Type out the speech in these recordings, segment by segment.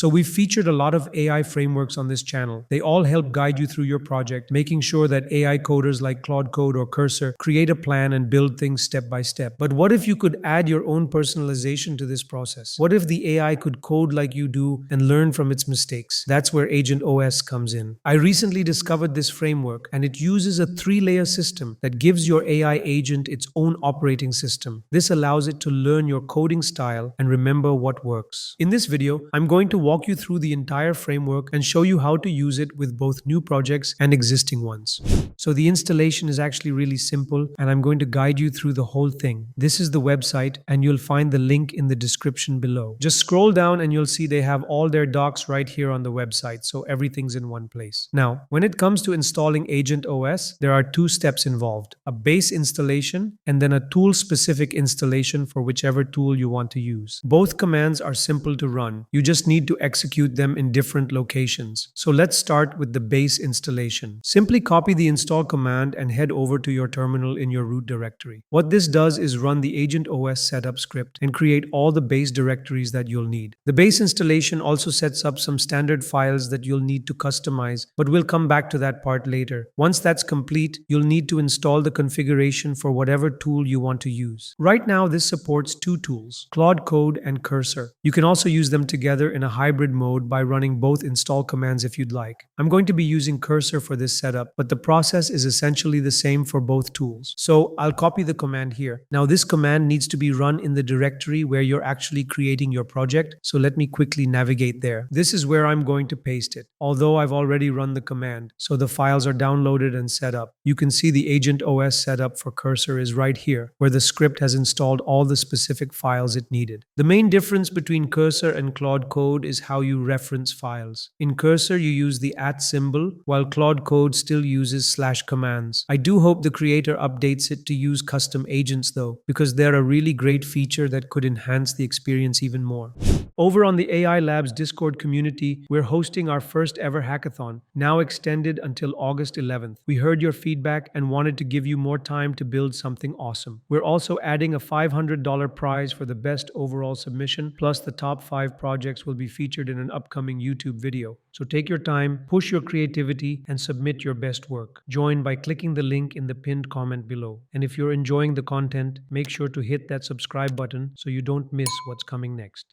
So we've featured a lot of AI frameworks on this channel. They all help guide you through your project, making sure that AI coders like Claude Code or Cursor create a plan and build things step by step. But what if you could add your own personalization to this process? What if the AI could code like you do and learn from its mistakes? That's where AgentOS comes in. I recently discovered this framework, and it uses a 3-layer system that gives your AI agent its own operating system. This allows it to learn your coding style and remember what works. In this video, I'm going to walk you through the entire framework and show you how to use it with both new projects and existing ones. So the installation is actually really simple, and I'm going to guide you through the whole thing. This is the website, and you'll find the link in the description below. Just scroll down and you'll see they have all their docs right here on the website, so everything's in one place. Now, when it comes to installing AgentOS, there are 2 steps involved: a base installation and then a tool-specific installation for whichever tool you want to use. Both commands are simple to run. You just need to execute them in different locations. So let's start with the base installation. Simply copy the install command and head over to your terminal in your root directory. What this does is run the AgentOS setup script and create all the base directories that you'll need. The base installation also sets up some standard files that you'll need to customize, but we'll come back to that part later. Once that's complete, you'll need to install the configuration for whatever tool you want to use. Right now, this supports 2 tools, Claude Code and Cursor. You can also use them together in a hybrid mode by running both install commands if you'd like. I'm going to be using Cursor for this setup, but the process is essentially the same for both tools. So I'll copy the command here. Now this command needs to be run in the directory where you're actually creating your project, so let me quickly navigate there. This is where I'm going to paste it, although I've already run the command, so the files are downloaded and set up. You can see the AgentOS setup for Cursor is right here, where the script has installed all the specific files it needed. The main difference between Cursor and Claude Code is how you reference files. In Cursor, you use the @ symbol, while Claude Code still uses /commands. I do hope the creator updates it to use custom agents though, because they're a really great feature that could enhance the experience even more. Over on the AI Labs Discord community, we're hosting our first ever hackathon, now extended until August 11th. We heard your feedback and wanted to give you more time to build something awesome. We're also adding a $500 prize for the best overall submission, plus the top 5 projects will be featured in an upcoming YouTube video. So take your time, push your creativity, and submit your best work. Join by clicking the link in the pinned comment below. And if you're enjoying the content, make sure to hit that subscribe button so you don't miss what's coming next.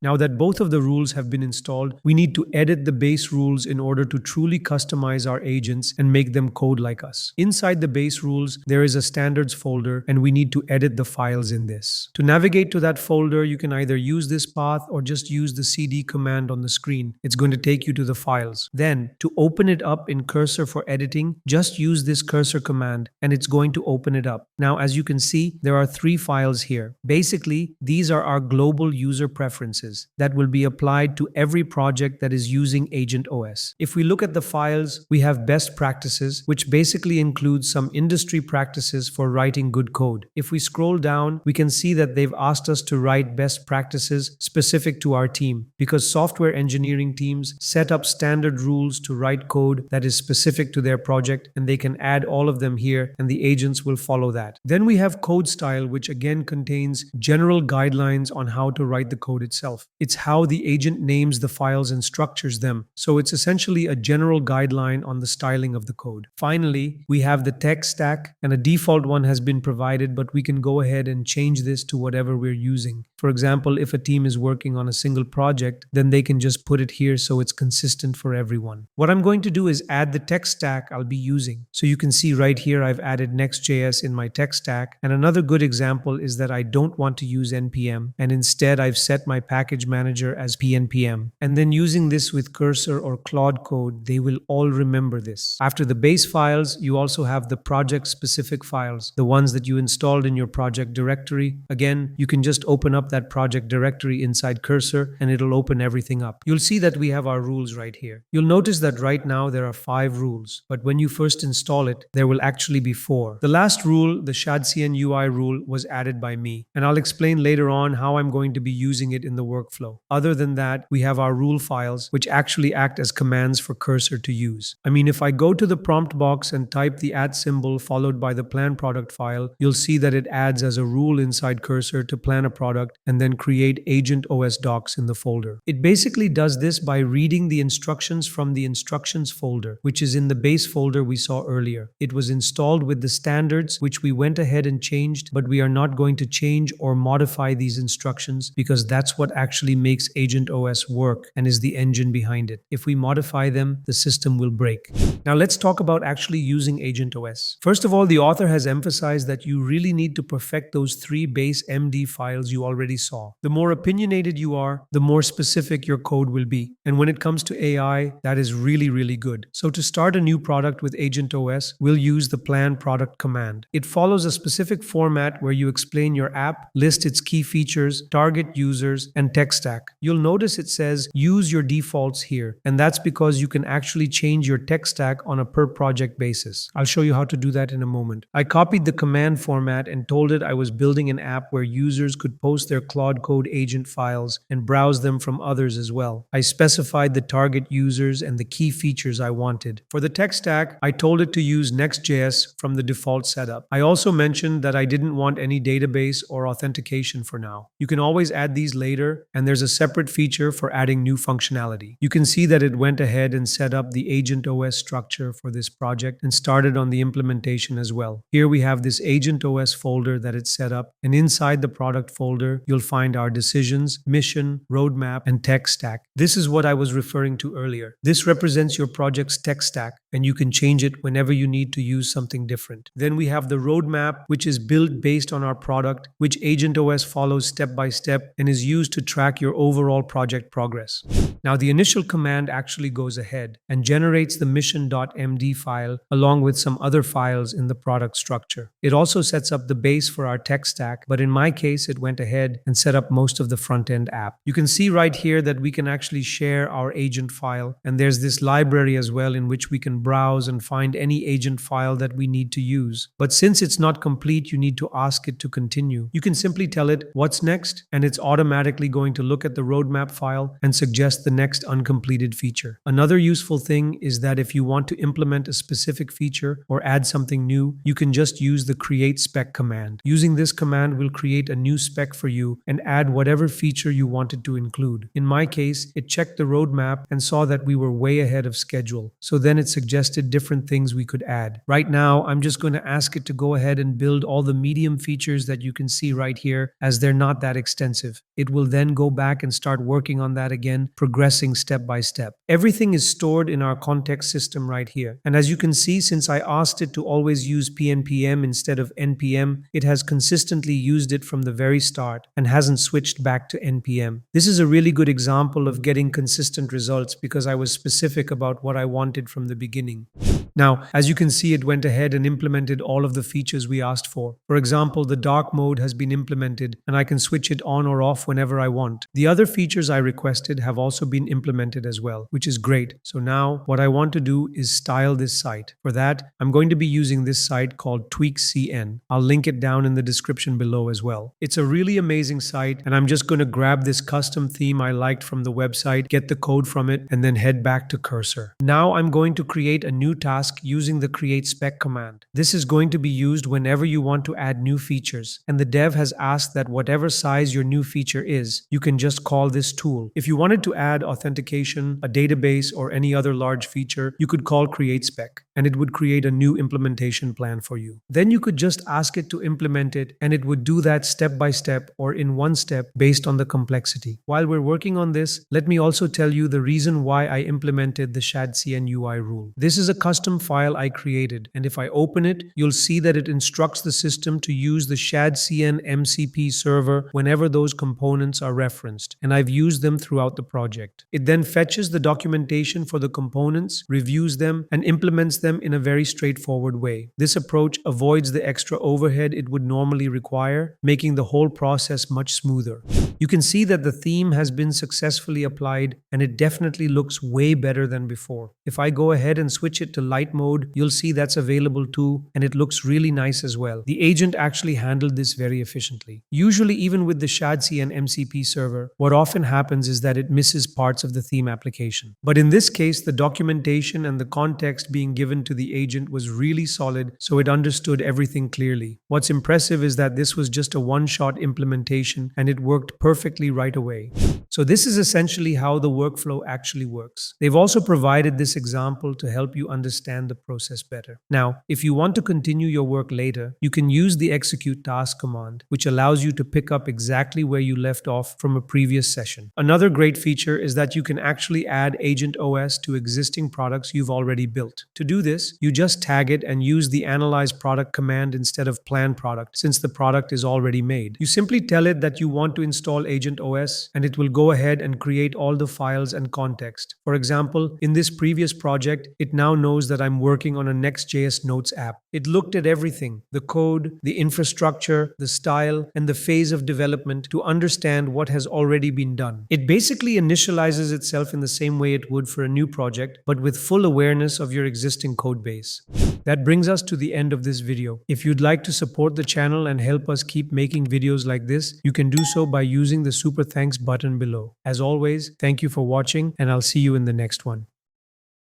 Now that both of the rules have been installed, we need to edit the base rules in order to truly customize our agents and make them code like us. Inside the base rules, there is a standards folder, and we need to edit the files in this. To navigate to that folder, you can either use this path or just use the cd command on the screen. It's going to take you to the files. Then, to open it up in Cursor for editing, just use this Cursor command and it's going to open it up. Now, as you can see, there are 3 files here. Basically, these are our global user preferences that will be applied to every project that is using AgentOS. If we look at the files, we have best practices, which basically includes some industry practices for writing good code. If we scroll down, we can see that they've asked us to write best practices specific to our team, because software engineering teams set up standard rules to write code that is specific to their project, and they can add all of them here and the agents will follow that. Then we have code style, which again contains general guidelines on how to write the code itself. It's how the agent names the files and structures them, so it's essentially a general guideline on the styling of the code. Finally, we have the tech stack, and a default one has been provided, but we can go ahead and change this to whatever we're using. For example, if a team is working on a single project, then they can just put it here so it's consistent for everyone. What I'm going to do is add the tech stack I'll be using. So you can see right here I've added Next.js in my tech stack, and another good example is that I don't want to use npm, and instead I've set my package manager as pnpm. And then using this with Cursor or Claude Code, they will all remember this. After the base files, you also have the project-specific files, the ones that you installed in your project directory. Again, you can just open up that project directory inside Cursor and it'll open everything up. You'll see that we have our rules right here. You'll notice that right now there are 5 rules, but when you first install it, there will actually be 4. The last rule, the TweakCN UI rule, was added by me, and I'll explain later on how I'm going to be using it in the workflow. Other than that, we have our rule files, which actually act as commands for Cursor to use. I mean, if I go to the prompt box and type the @ symbol followed by the plan product file, you'll see that it adds as a rule inside Cursor to plan a product and then create AgentOS docs in the folder. It basically does this by reading the instructions from the instructions folder, which is in the base folder we saw earlier. It was installed with the standards, which we went ahead and changed, but we are not going to change or modify these instructions because that's what actually makes AgentOS work and is the engine behind it. If we modify them, the system will break. Now let's talk about actually using AgentOS. First of all, the author has emphasized that you really need to perfect those 3 base MD files you already saw. The more opinionated you are, the more specific your code will be. And when it comes to AI, that is really, really good. So to start a new product with AgentOS, we'll use the plan product command. It follows a specific format where you explain your app, list its key features, target users, and tech stack. You'll notice it says use your defaults here, and that's because you can actually change your tech stack on a per project basis. I'll show you how to do that in a moment. I copied the command format and told it I was building an app where users could post their Claude Code agent files and browse them from others as well. I specified the target users and the key features I wanted. For the tech stack, I told it to use Next.js from the default setup. I also mentioned that I didn't want any database or authentication for now. You can always add these later, and there's a separate feature for adding new functionality. You can see that it went ahead and set up the AgentOS structure for this project and started on the implementation as well. Here we have this AgentOS folder that it's set up, and inside the product folder, you'll find our decisions, mission, roadmap, and tech stack. This is what I was referring to earlier. This represents your project's tech stack, and you can change it whenever you need to use something different. Then we have the roadmap, which is built based on our product, which AgentOS follows step by step and is used to track your overall project progress. Now, the initial command actually goes ahead and generates the mission.md file along with some other files in the product structure. It also sets up the base for our tech stack, but in my case, it went ahead and set up most of the front-end app. You can see right here that we can actually share our agent file, and there's this library as well in which we can browse and find any agent file that we need to use. But since it's not complete, you need to ask it to continue. You can simply tell it what's next, and it's automatically going to look at the roadmap file and suggest the next uncompleted feature. Another useful thing is that if you want to implement a specific feature or add something new, you can just use the create spec command. Using this command will create a new spec for you and add whatever feature you wanted to include. In my case, it checked the roadmap and saw that we were way ahead of schedule. So then it suggested different things we could add. Right now, I'm just going to ask it to go ahead and build all the medium features that you can see right here, as they're not that extensive. It will then go back and start working on that again, progressing step by step. Everything is stored in our context system right here. And as you can see, since I asked it to always use PNPM instead of NPM, it has consistently used it from the very start and hasn't switched back to NPM. This is a really good example of getting consistent results because I was specific about what I wanted from the beginning. Now, as you can see, it went ahead and implemented all of the features we asked for. For example, the dark mode has been implemented and I can switch it on or off whenever I want. The other features I requested have also been implemented as well, which is great. So now what I want to do is style this site. For that, I'm going to be using this site called TweakCN. I'll link it down in the description below as well. It's a really amazing site, and I'm just going to grab this custom theme I liked from the website, get the code from it, and then head back to Cursor. Now I'm going to create a new task using the create spec command. This is going to be used whenever you want to add new features, and the dev has asked that whatever size your new feature is, you can just call this tool. If you wanted to add authentication, a database, or any other large feature, you could call create spec, and it would create a new implementation plan for you. Then you could just ask it to implement it, and it would do that step by step or in one step based on the complexity. While we're working on this, let me also tell you the reason why I implemented the TweakCN UI rule. This is a custom custom file I created, and if I open it, you'll see that it instructs the system to use the TweakCN MCP server whenever those components are referenced, and I've used them throughout the project. It then fetches the documentation for the components, reviews them, and implements them in a very straightforward way. This approach avoids the extra overhead it would normally require, making the whole process much smoother. You can see that the theme has been successfully applied, and it definitely looks way better than before. If I go ahead and switch it to light mode, you'll see that's available too, and it looks really nice as well. The agent actually handled this very efficiently. Usually, even with the TweakCN MCP server, what often happens is that it misses parts of the theme application. But in this case, the documentation and the context being given to the agent was really solid, so it understood everything clearly. What's impressive is that this was just a one-shot implementation, and it worked perfectly right away. So this is essentially how the workflow actually works. They've also provided this example to help you understand the process better. Now, if you want to continue your work later, you can use the execute task command, which allows you to pick up exactly where you left off from a previous session. Another great feature is that you can actually add AgentOS to existing products you've already built. To do this, you just tag it and use the analyze product command instead of plan product, since the product is already made. You simply tell it that you want to install AgentOS, and it will go ahead and create all the files and context. For example, in this previous project, it now knows that I'm working on a Next.js Notes app. It looked at everything, the code, the infrastructure, the style, and the phase of development to understand what has already been done. It basically initializes itself in the same way it would for a new project, but with full awareness of your existing code base. That brings us to the end of this video. If you'd like to support the channel and help us keep making videos like this, you can do so by using the super thanks button below. As always, thank you for watching, and I'll see you in the next one.